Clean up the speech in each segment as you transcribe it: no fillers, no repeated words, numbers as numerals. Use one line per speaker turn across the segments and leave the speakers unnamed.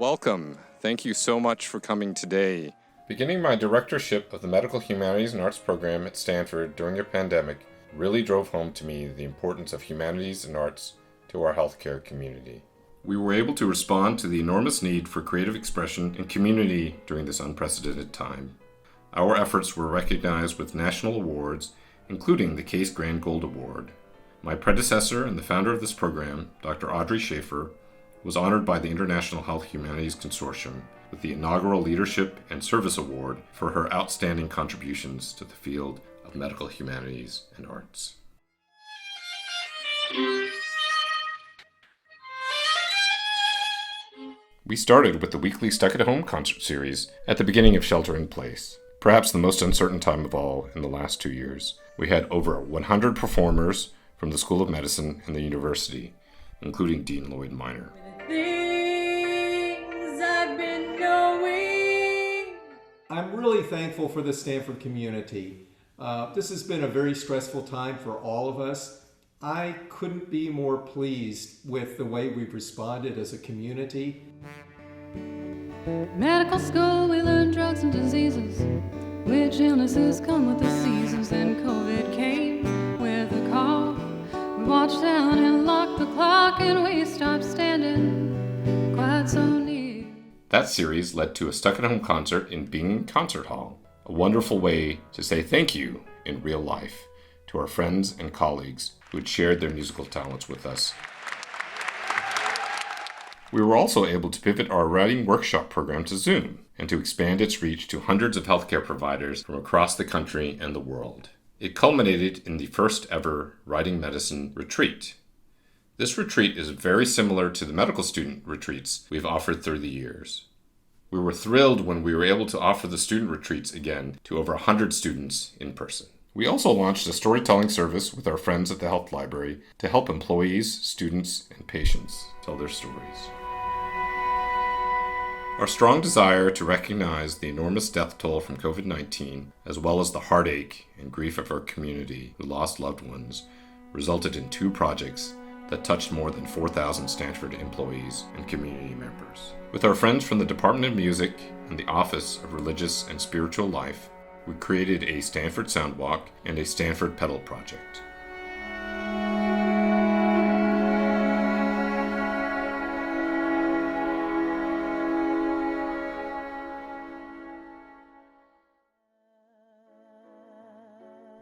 Welcome. Thank you so much for coming today. Beginning my directorship of the Medical Humanities and Arts program at Stanford during the pandemic really drove home to me the importance of humanities and arts to our healthcare community. We were able to respond to the enormous need for creative expression and community during this unprecedented time. Our efforts were recognized with national awards, including the Case Grand Gold Award. My predecessor and the founder of this program, Dr. Audrey Schaefer, was honored by the International Health Humanities Consortium with the inaugural Leadership and Service Award for her outstanding contributions to the field of medical humanities and arts. We started with the weekly Stuck at Home concert series at the beginning of Shelter in Place, perhaps the most uncertain time of all in the last 2 years. We had over 100 performers from the School of Medicine and the university, including Dean Lloyd Minor.
I'm really thankful for the Stanford community. This has been a very stressful time for all of us. I couldn't be more pleased with the way we've responded as a community.
Medical school, we learn drugs and diseases, which illnesses come with the seasons. Then COVID came with a call. We watched down and locked the clock, and we stopped standing quite so near.
That series led to a Stuck at Home concert in Bing Concert Hall, a wonderful way to say thank you in real life to our friends and colleagues who had shared their musical talents with us. We were also able to pivot our writing workshop program to Zoom and to expand its reach to hundreds of healthcare providers from across the country and the world. It culminated in the first ever Writing Medicine retreat. This retreat is very similar to the medical student retreats we've offered through the years. We were thrilled when we were able to offer the student retreats again to over 100 students in person. We also launched a storytelling service with our friends at the Health Library to help employees, students, and patients tell their stories. Our strong desire to recognize the enormous death toll from COVID-19, as well as the heartache and grief of our community who lost loved ones, resulted in 2 projects that touched more than 4,000 Stanford employees and community members. With our friends from the Department of Music and the Office of Religious and Spiritual Life, we created a Stanford Soundwalk and a Stanford Pedal project.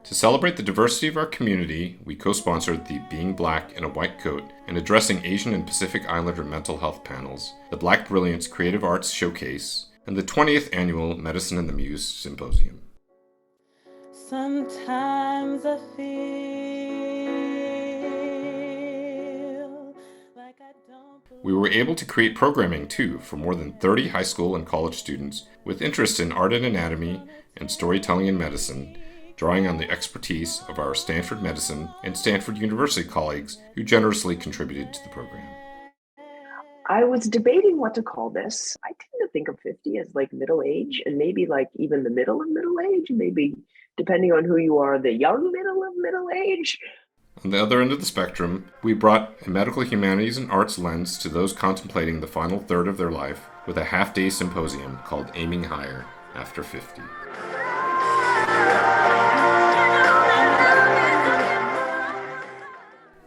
To celebrate the diversity of our community, we co-sponsored the Being Black in a White Coat and Addressing Asian and Pacific Islander Mental Health panels, the Black Brilliance Creative Arts Showcase, and the 20th Annual Medicine and the Muse Symposium.
Sometimes I feel like I don't.
We were able to create programming, too, for more than 30 high school and college students with interest in art and anatomy and storytelling and medicine, drawing on the expertise of our Stanford Medicine and Stanford University colleagues who generously contributed to the program.
I was debating what to call this. I tend to think of 50 as like middle age, and maybe like even the middle of middle age, maybe depending on who you are, the young middle of middle age.
On the other end of the spectrum, we brought a medical humanities and arts lens to those contemplating the final third of their life with a half-day symposium called Aiming Higher After 50.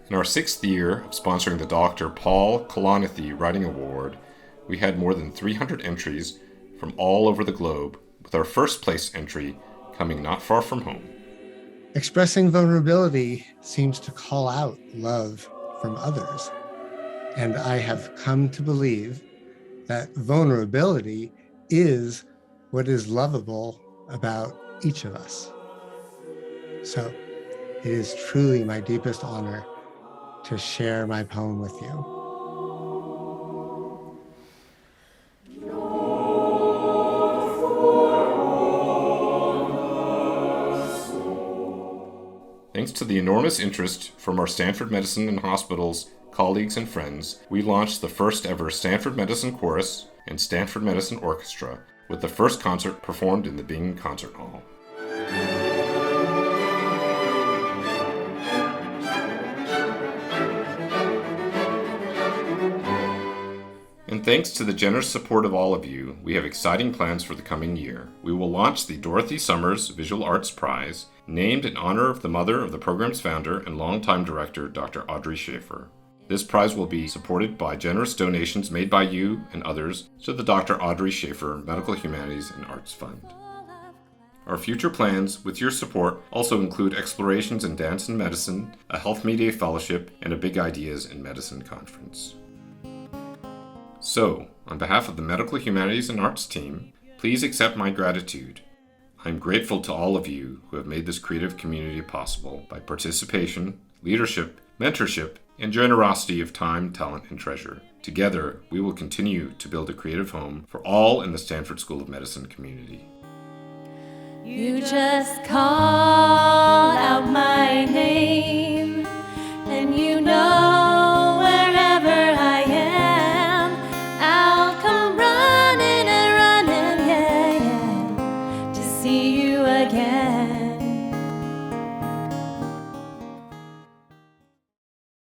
In our 6th year of sponsoring the Dr. Paul Kalanithi Writing Award, we had more than 300 entries from all over the globe, with our first place entry coming not far from home.
Expressing vulnerability seems to call out love from others. And I have come to believe that vulnerability is what is lovable about each of us. So it is truly my deepest honor to share my poem with you.
Thanks to the enormous interest from our Stanford Medicine and Hospitals colleagues and friends, we launched the first ever Stanford Medicine Chorus and Stanford Medicine Orchestra, with the first concert performed in the Bing Concert Hall. And thanks to the generous support of all of you, we have exciting plans for the coming year. We will launch the Dorothy Summers Visual Arts Prize, named in honor of the mother of the program's founder and longtime director, Dr. Audrey Schaefer. This prize will be supported by generous donations made by you and others to the Dr. Audrey Schaefer Medical Humanities and Arts Fund. Our future plans, with your support, also include explorations in dance and medicine, a health media fellowship, and a Big Ideas in Medicine conference. So, on behalf of the Medical Humanities and Arts team, please accept my gratitude. I'm grateful to all of you who have made this creative community possible by participation, leadership, mentorship, and generosity of time, talent, and treasure. Together, we will continue to build a creative home for all in the Stanford School of Medicine community.
You just call out